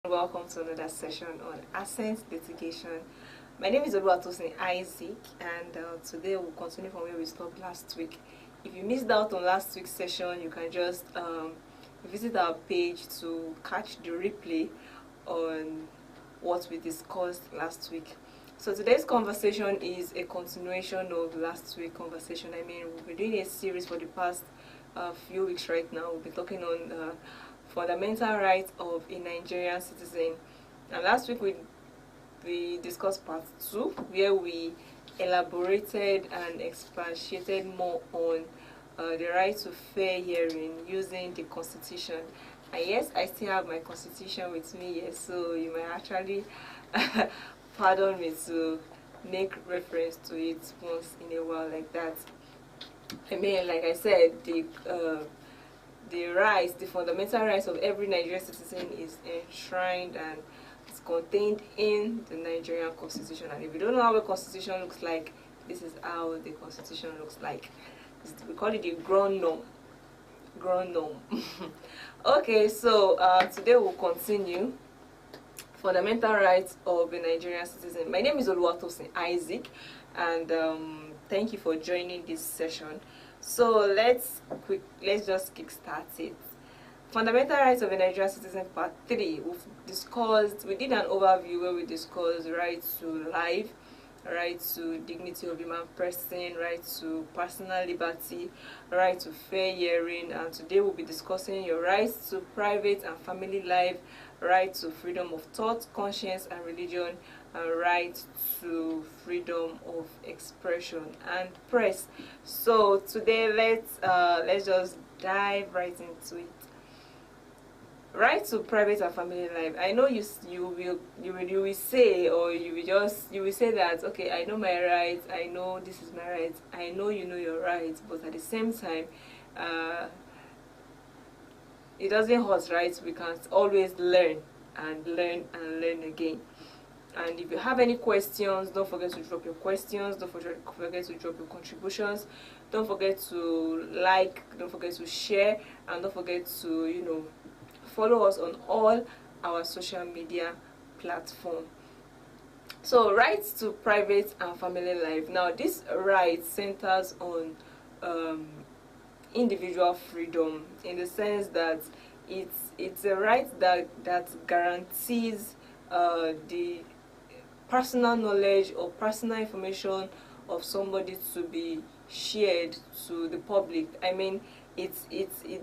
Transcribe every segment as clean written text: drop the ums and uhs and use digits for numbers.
Welcome to another session on asset litigation. My name is Oluwatosin Isaac, and today we'll continue from where we stopped last week. If you missed out on last week's session, you can just visit our page to catch the replay on what we discussed last week. So today's conversation is a continuation of last week's conversation. We've been doing a series for the past few weeks right now. We'll be talking on fundamental rights of a Nigerian citizen. And last week we discussed part 2, where we elaborated and expatiated more on the right to fair hearing using the Constitution. And yes, I still have my Constitution with me here, so you might actually pardon me to make reference to it once in a while like that. Like I said, the rights, the fundamental rights of every Nigerian citizen is enshrined and it's contained in the Nigerian Constitution. And if you don't know how a Constitution looks like, this is how the Constitution looks like. We call it the ground norm. Ground norm. Okay, so today we'll continue fundamental rights of a Nigerian citizen. My name is Oluwatosin Isaac, and thank you for joining this session. So let's just kickstart it. Fundamental rights of a Nigerian citizen, part 3. We did an overview where we discussed the right to life, right to dignity of human person, right to personal liberty, right to fair hearing, and today we'll be discussing your rights to private and family life, right to freedom of thought, conscience and religion, and right to freedom of expression and press. So today let's just dive right into it. Right to private and family life. I know you will say, or you will say that, okay, I know my rights, I know this is my rights, I know you know your rights, but at the same time it doesn't hurt, right? We can always learn and learn and learn again. And if you have any questions, don't forget to drop your questions, don't forget to drop your contributions, don't forget to like, don't forget to share, and don't forget to follow us on all our social media platforms. So, rights to private and family life. Now, this right centers on individual freedom, in the sense that it's a right that guarantees the personal knowledge or personal information of somebody to be shared to the public.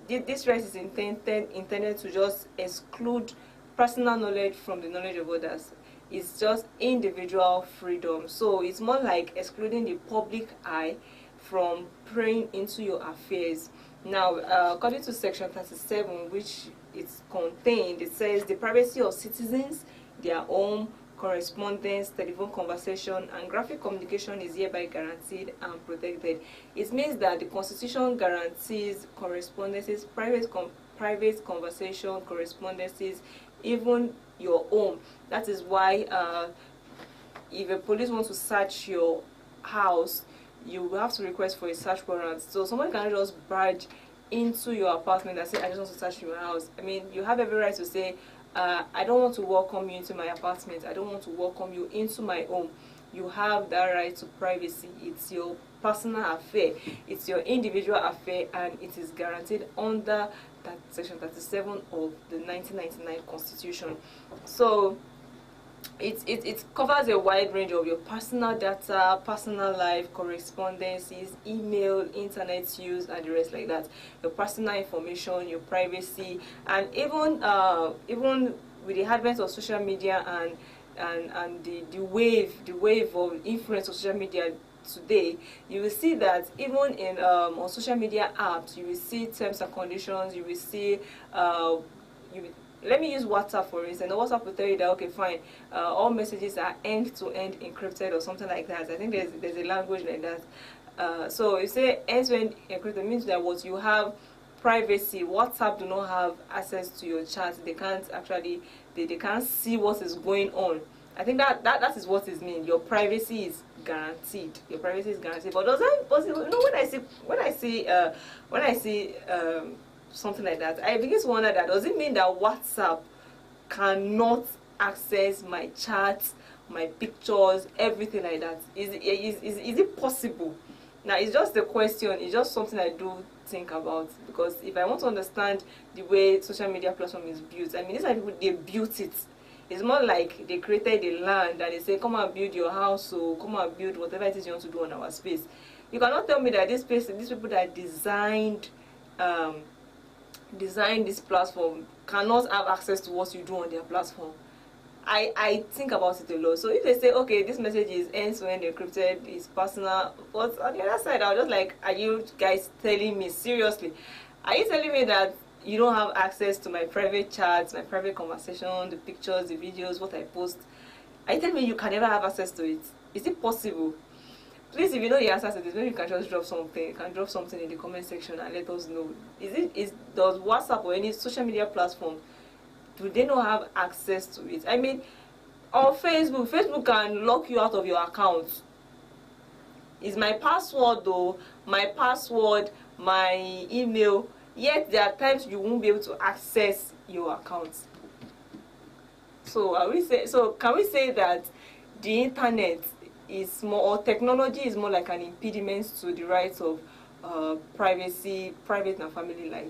This right is intended to just exclude personal knowledge from the knowledge of others. It's just individual freedom. So it's more like excluding the public eye from prying into your affairs. Now, according to Section 37, which it's contained, it says the privacy of citizens, their home, correspondence, telephone conversation, and graphic communication is hereby guaranteed and protected. It means that the Constitution guarantees correspondences, private conversation, correspondences, even your home. That is why if a police wants to search your house, you will have to request for a search warrant. So someone cannot just barge into your apartment and say, I just want to search your house. You have every right to say, I don't want to welcome you into my apartment, I don't want to welcome you into my home. You have that right to privacy. It's your personal affair, it's your individual affair, and it is guaranteed under that Section 37 of the 1999 Constitution. So it covers a wide range of your personal data, personal life, correspondences, email, internet use, and the rest like that. Your personal information, your privacy, and even with the advent of social media and the wave of influence of social media today, you will see that even in on social media apps, you will see terms and conditions. You will see let me use WhatsApp for instance. WhatsApp will tell you that, okay, fine, all messages are end-to-end encrypted or something like that. I think there's a language like that. So you say end-to-end encrypted means that what you have privacy. WhatsApp do not have access to your chat. They can't actually they can't see what is going on. I think that is what it means. Your privacy is guaranteed. Your privacy is guaranteed. But when I see something like that, I begin to wonder that does it mean that WhatsApp cannot access my chats, my pictures, everything like that? Is it possible? Now, it's just a question. It's just something I do think about, because if I want to understand the way social media platform is built, I mean, these are people, they built it. It's more like they created the land and they say, come and build your house, so come and build whatever it is you want to do on our space. You cannot tell me that these people that designed this platform cannot have access to what you do on their platform. I think about it a lot. So if they say, okay, this message is end-to-end encrypted, it's personal, but on the other side, I was just like, are you guys telling me seriously? Are you telling me that you don't have access to my private chats, my private conversation, the pictures, the videos, what I post? Are you telling me you can never have access to it? Is it possible? Please, if you know the answer to this, maybe you can just drop something. You can drop something in the comment section and let us know. Does WhatsApp or any social media platform, do they not have access to it? I mean, on Facebook can lock you out of your account. Is my password though, my password, my email, yet there are times you won't be able to access your account. So can we say that the internet is more, or technology is more like an impediment to the rights of privacy, private and family life?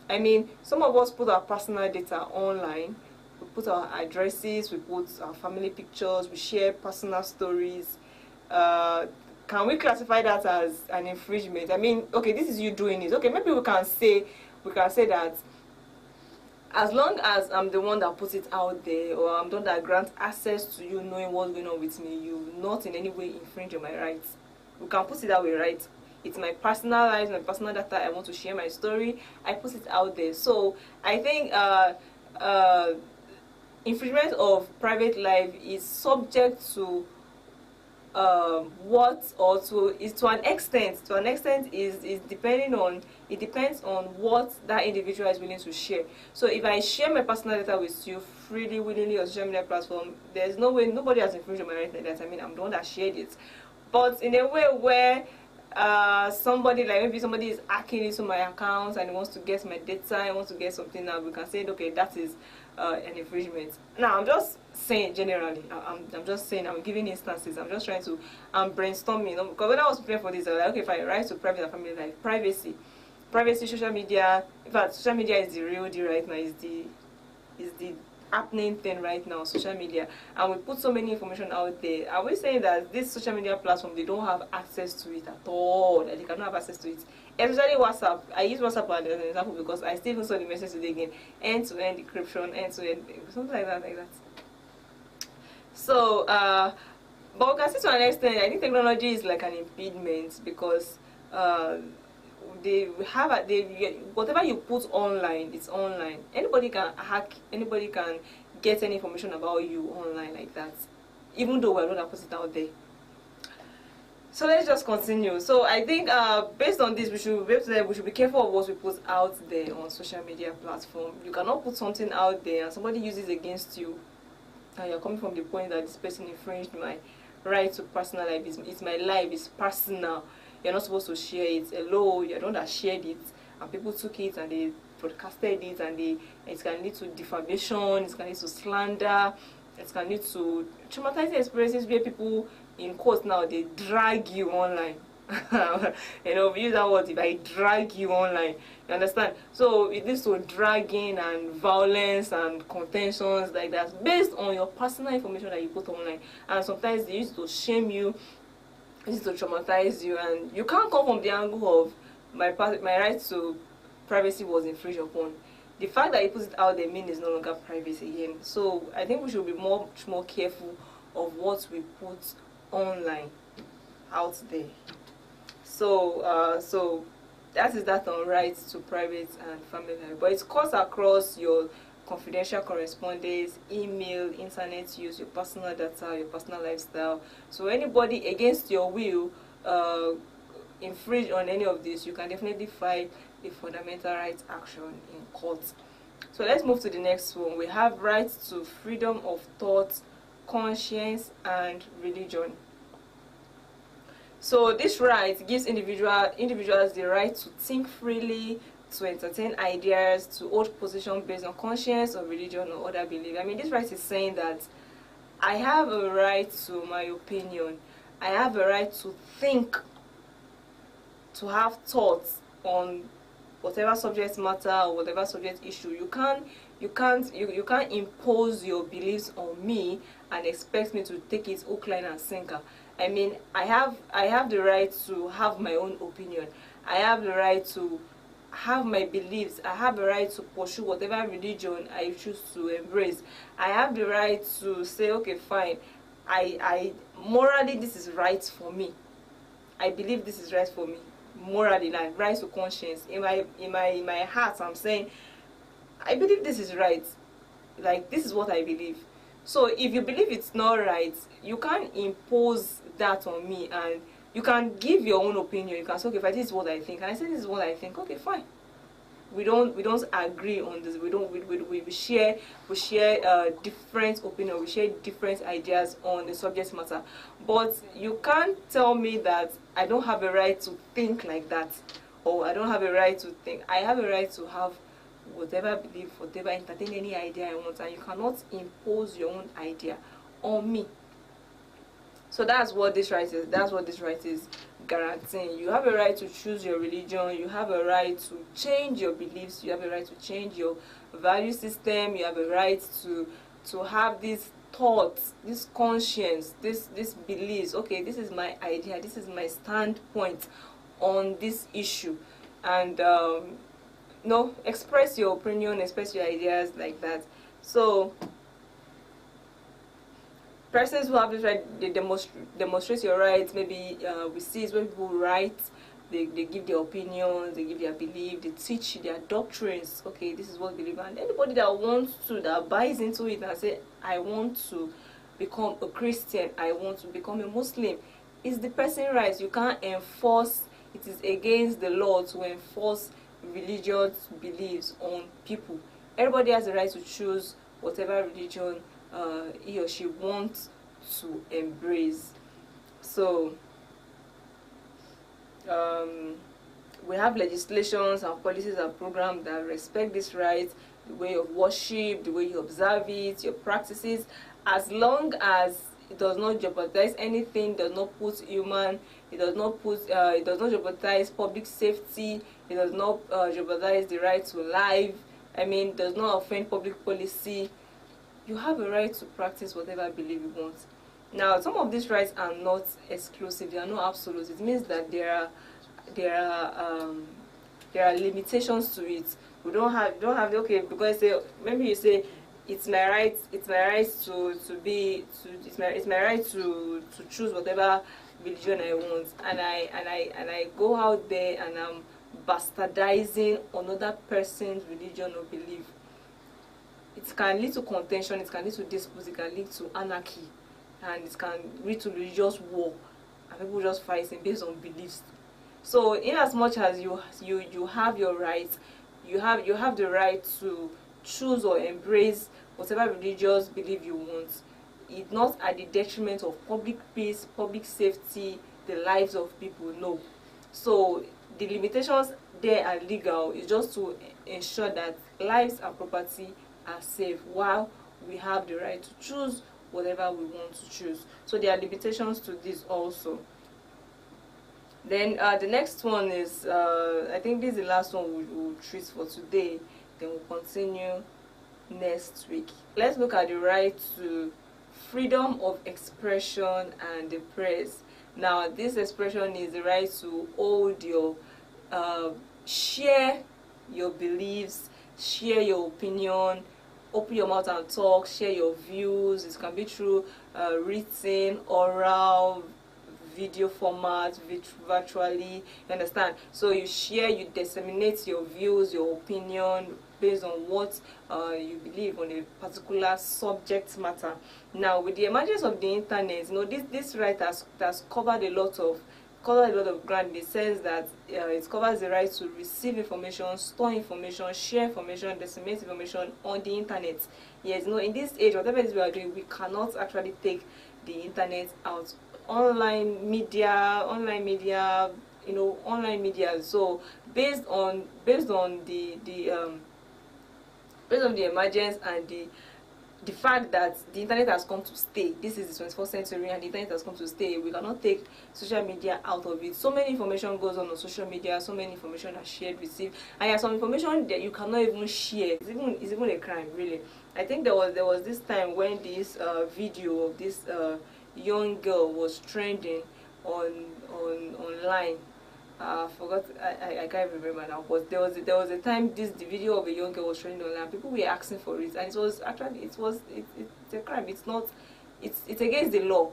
I mean, some of us put our personal data online. We put our addresses, we put our family pictures, we share personal stories. Can we classify that as an infringement? I mean, okay, this is you doing it. Okay, maybe we can say that as long as I'm the one that puts it out there, or I'm the one that grants access to you knowing what's going on with me, you not in any way infringe on my rights. We can put it that way, right? It's my personal life, my personal data. I want to share my story. I put it out there. So I think infringement of private life is subject to to an extent is depending on, it depends on what that individual is willing to share. So if I share my personal data with you freely, willingly on social media platform, there's no way, nobody has infringed on my right like that. I mean, I'm the one that shared it. But in a way where somebody, like maybe somebody is hacking into my account and he wants to get my data, and wants to get something, now we can say, okay, that is an infringement. Now, I'm just saying generally, I'm just saying, I'm giving instances, I'm just trying to brainstorming, you know, because when I was preparing for this, I was like, okay, fine, right to private and family life, privacy, social media. In fact, social media is the real deal right now, is the happening thing right now, social media, and we put so many information out there. Are we saying that this social media platform, they don't have access to it at all, that they cannot have access to it? Especially WhatsApp. I use WhatsApp as an example because I still saw the message today again, end-to-end encryption, end-to-end, something like that. So but we can see to an extent, I think technology is like an impediment, because whatever you put online, it's online. Anybody can hack, anybody can get any information about you online like that, even though we're not put it out there. So let's just continue. So I think based on this, we should be careful of what we put out there on social media platform. You cannot put something out there and somebody uses it against you, and you're coming from the point that this person infringed my right to personal life. It's my life, it's personal. You're not supposed to share it. Hello, you're the one that shared it, and people took it and they broadcasted it, and it can lead to defamation, it can lead to slander, it can lead to traumatizing experiences where people, in quotes now, they drag you online. You know, we use that word, if I drag you online, you understand? So it leads to dragging and violence and contentions like that, based on your personal information that you put online. And sometimes they use to shame you, they use to traumatize you, and you can't come from the angle of my right to privacy was infringed upon. The fact that you put it out there means it's no longer privacy again. So I think we should be much more careful of what we put online out there. So that is that on rights to private and family life. But it cuts across your confidential correspondence, email, internet use, your personal data, your personal lifestyle. So anybody against your will infringe on any of this, you can definitely file a fundamental rights action in court. So let's move to the next one. We have rights to freedom of thought, conscience, and religion. So this right gives individuals the right to think freely, to entertain ideas, to hold position based on conscience or religion or other belief. I mean, this right is saying that I have a right to my opinion. I have a right to think, to have thoughts on whatever subject matter or whatever subject issue. You can't impose your beliefs on me and expect me to take it hook, line and sinker. I mean, I have the right to have my own opinion. I have the right to have my beliefs. I have the right to pursue whatever religion I choose to embrace. I have the right to say, okay, fine, I morally this is right for me. I believe this is right for me. Morally, like right to conscience. In my heart, I'm saying I believe this is right. Like, this is what I believe. So if you believe it's not right, you can't impose that on me, and you can give your own opinion. You can say, okay, if this is what I think, and I say this is what I think, okay, fine. We don't agree on this. We share different opinion. We share different ideas on the subject matter. But you can't tell me that I don't have a right to think like that, or I don't have a right to think. I have a right to have whatever belief, whatever, entertain any idea I want, and you cannot impose your own idea on me. So that's what this right is. That's what this right is guaranteeing. You have a right to choose your religion. You have a right to change your beliefs. You have a right to change your value system. You have a right to have these thoughts, this conscience, this beliefs. Okay, this is my idea. This is my standpoint on this issue, and no, express your opinion, express your ideas like that. So persons who have this right, they demonstrate your rights. Maybe we see it when people write, they give their opinions, they give their belief, they teach their doctrines. Okay, this is what they believe. And anybody that wants to, that buys into it and say, I want to become a Christian, I want to become a Muslim, it's the person's rights. You can't enforce, it is against the law to enforce religious beliefs on people. Everybody has the right to choose whatever religion he or she wants to embrace. So we have legislations and policies and programs that respect this right, the way of worship, the way you observe it, your practices, as long as it does not jeopardize anything, does not put human, it does not jeopardize public safety, it does not jeopardize the right to life. I mean, does not offend public policy. You have a right to practice whatever belief you want. Now, some of these rights are not exclusive; they are not absolute. It means that there are limitations to it. We don't have okay, because maybe you say it's my right to choose whatever religion I want, and I go out there and I'm bastardizing another person's religion or belief. It can lead to contention, it can lead to disputes, it can lead to anarchy, and it can lead to religious war, and people just fighting based on beliefs. So in as much as you have your rights, you have the right to choose or embrace whatever religious belief you want. It's not at the detriment of public peace, public safety, the lives of people, no. So the limitations there are legal. It's just to ensure that lives and property are safe, while we have the right to choose whatever we want to choose. So there are limitations to this also. Then the next one is, I think this is the last one we'll treat for today. Then we'll continue next week. Let's look at the right to freedom of expression and the press. Now, this expression is the right to hold your, share your beliefs, share your opinion, open your mouth and talk, share your views. It can be through written, oral, video format, virtually, you understand? So you share, you disseminate your views, your opinion based on what you believe on a particular subject matter. Now, with the emergence of the internet, this right has covered a lot of ground, in the sense that it covers the right to receive information, store information, share information, disseminate information on the internet. Yes, in this age, whatever it is we are doing, we cannot actually take the internet out. Online media, online media. So based on the emergence and the fact that the internet has come to stay. This is the 21st century and the internet has come to stay. We cannot take social media out of it. So many information goes on social media, so many information are shared, received, and there's some information that you cannot even share. It's even a crime, really. I think there was this time when this video of this young girl was trending online. I forgot. I can't remember now. But there was a time the video of a young girl was trending online. People were asking for it, and it was actually it's a crime. It's not. It's against the law.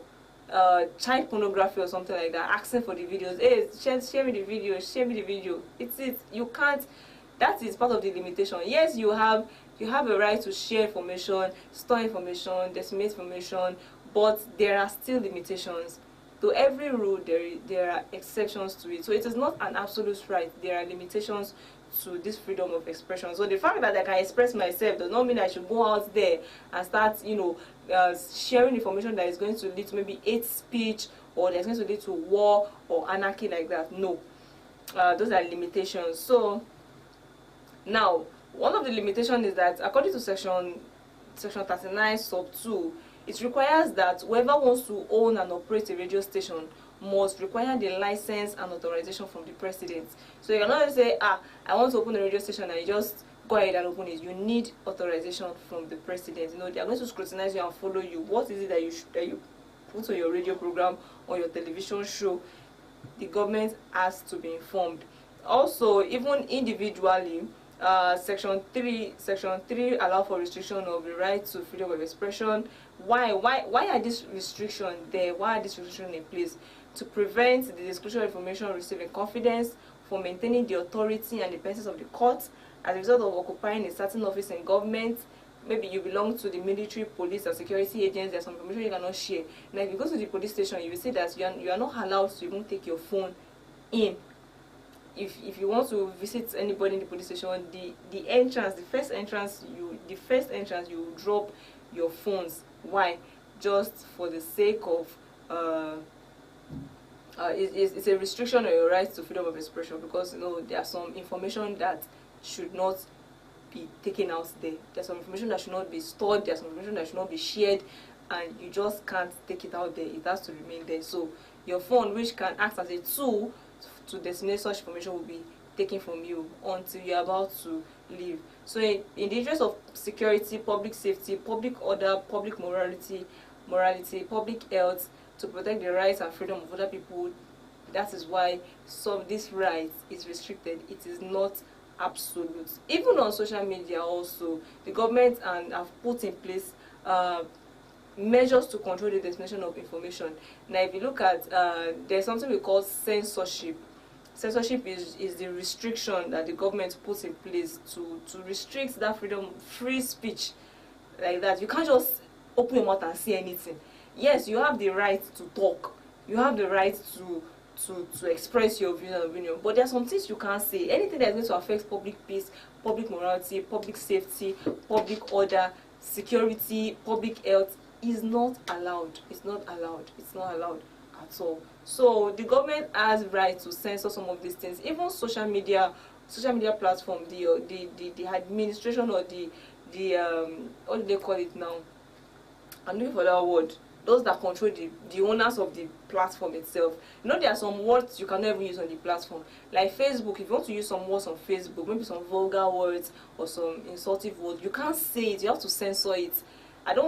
Child pornography or something like that. Asking for the videos. Hey, share me the video. Share me the video. You can't. That is part of the limitation. Yes, you have a right to share information, store information, disseminate information, but there are still limitations. To every rule, there are exceptions to it. So it is not an absolute right. There are limitations to this freedom of expression. So the fact that I can express myself does not mean I should go out there and start, sharing information that is going to lead to maybe hate speech, or that's going to lead to war or anarchy like that. No, those are limitations. So now, one of the limitations is that according to section 39 sub 2, it requires that whoever wants to own and operate a radio station must require the license and authorization from the president. So you cannot say, I want to open a radio station, and you just go ahead and open it. You need authorization from the president. They are going to scrutinize you and follow you. What is it that you put on your radio program or your television show? The government has to be informed. Also, even individually, section 3 allow for restriction of the right to freedom of expression. Why are these restrictions there? Why are these restrictions in place? To prevent the disclosure of information received in confidence, for maintaining the authority and the independence of the court as a result of occupying a certain office in government. Maybe you belong to the military, police, or security agents. There's some information you cannot share. Now, if you go to the police station, you will see that you are not allowed to even take your phone in. If you want to visit anybody in the police station, the first entrance you drop your phones. Why? Just for the sake of it's a restriction on your right to freedom of expression, because there are some information that should not be taken out there. There's some information that should not be stored. There's some information that should not be shared, and you just can't take it out there. It has to remain there. So your phone, which can act as a tool to disseminate such information, will be taken from you until you're about to leave. So in the interest of security, public safety, public order, public morality, public health, to protect the rights and freedom of other people, that is why some of this right is restricted. It is not absolute. Even on social media also, the government have put in place measures to control the dissemination of information. Now, if you look at, there's something we call censorship. Censorship is the restriction that the government puts in place to restrict that freedom, free speech, like that. You can't just open your mouth and say anything. Yes, you have the right to talk. You have the right to express your views and opinion, but there are some things you can't say. Anything that's going to affect public peace, public morality, public safety, public order, security, public health is not allowed. It's not allowed. It's not allowed at all. So the government has right to censor some of these things. Even social media platform, the administration, or the what do they call it now? I'm looking for that word. Those that control the owners of the platform itself. There are some words you cannot even use on the platform. Like Facebook, if you want to use some words on Facebook, maybe some vulgar words or some insultive words, you can't say it. You have to censor it. I don't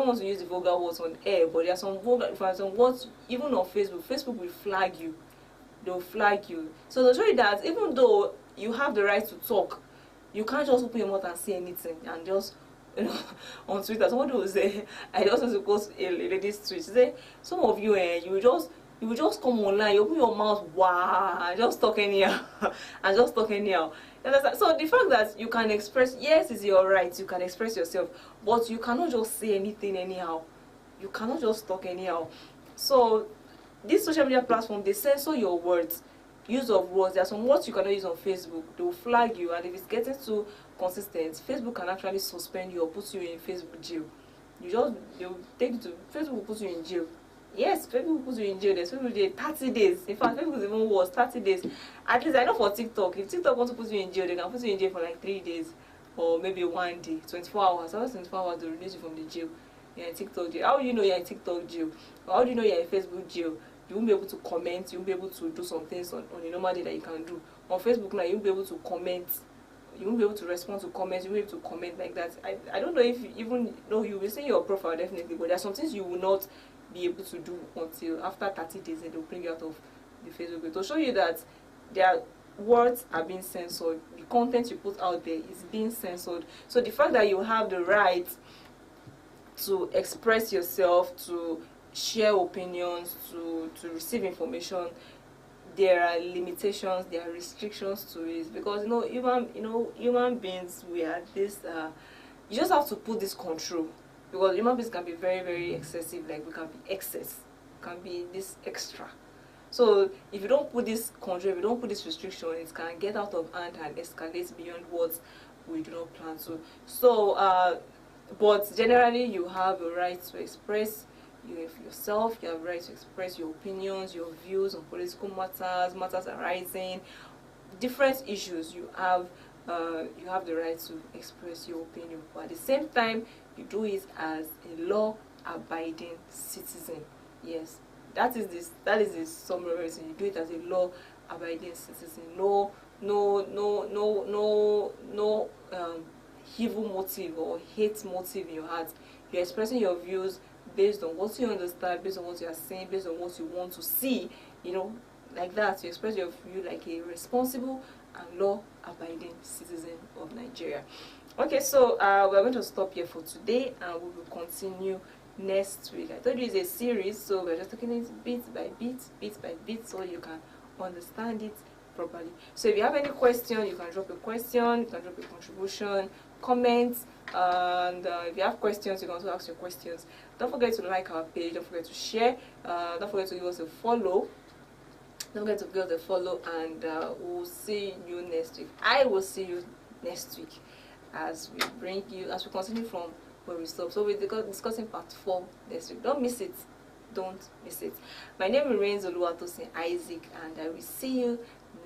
want to use the vulgar words on air, but there are some words even on Facebook. Facebook will flag you. They'll flag you. So they'll show you that even though you have the right to talk, you can't just open your mouth and say anything and just on Twitter. Somebody will say, I just want to post a lady's tweet. She say, some of you, you will just come online, you open your mouth, wow, and just talk anyhow, and just talk anyhow. So the fact that you can express, yes, it's your right, you can express yourself, but you cannot just say anything anyhow. You cannot just talk anyhow. So this social media platform, they censor your words, use of words. There are some words you cannot use on Facebook. They will flag you, and if it's getting too consistent, Facebook can actually suspend you or put you in Facebook jail. They'll take you to Facebook, will put you in jail Yes, people put you in jail. There's people jail 30 days. In fact, people even worse, 30 days. At least I know for TikTok, if TikTok wants to put you in jail, they can put you in jail for like 3 days or maybe one day, 24 hours. After 24 hours, they release you from the jail. You're in TikTok jail. How do you know you're in TikTok jail? Or how do you know you're in Facebook jail? You won't be able to comment. You won't be able to do some things on a normal day that you can do. On Facebook now, you won't be able to comment. You won't be able to respond to comments. You won't be able to comment like that. I don't know if you even know, you will see your profile definitely, but there are some things you will not be able to do until after 30 days, and they'll bring you out of the Facebook to show you that their words are being censored. The content you put out there is being censored. So the fact that you have the right to express yourself, to share opinions, to receive information, there are limitations, there are restrictions to it, because human beings, we are this you just have to put this control, because human beings can be very, very excessive. Like, we can be excess, can be this extra. So if you don't put this control, if you don't put this restriction, it can get out of hand and escalate beyond what we do not plan to. So but generally, you have a right to express yourself. You have a right to express your opinions, your views on political matters arising, different issues. You have the right to express your opinion, but at the same time, you do it as a law-abiding citizen. Yes, that is the summary reason. You do it as a law-abiding citizen. No evil motive or hate motive in your heart. You're expressing your views based on what you understand, based on what you are saying, based on what you want to see, like that. You express your view like a responsible and law-abiding citizen of Nigeria. Okay, so we're going to stop here for today, and we will continue next week. I told you it's a series, so we're just taking it bit by bit, so you can understand it properly. So if you have any question, you can drop a question, you can drop a contribution, comments, and if you have questions, you can also ask your questions. Don't forget to like our page, don't forget to share, don't forget to give us a follow. Don't forget to give us a follow, and we'll see you next week. I will see you next week as we continue from where we stop. So we're discussing part 4 next week. Don't miss it. My name remains Oluwatosin Isaac, and I will see you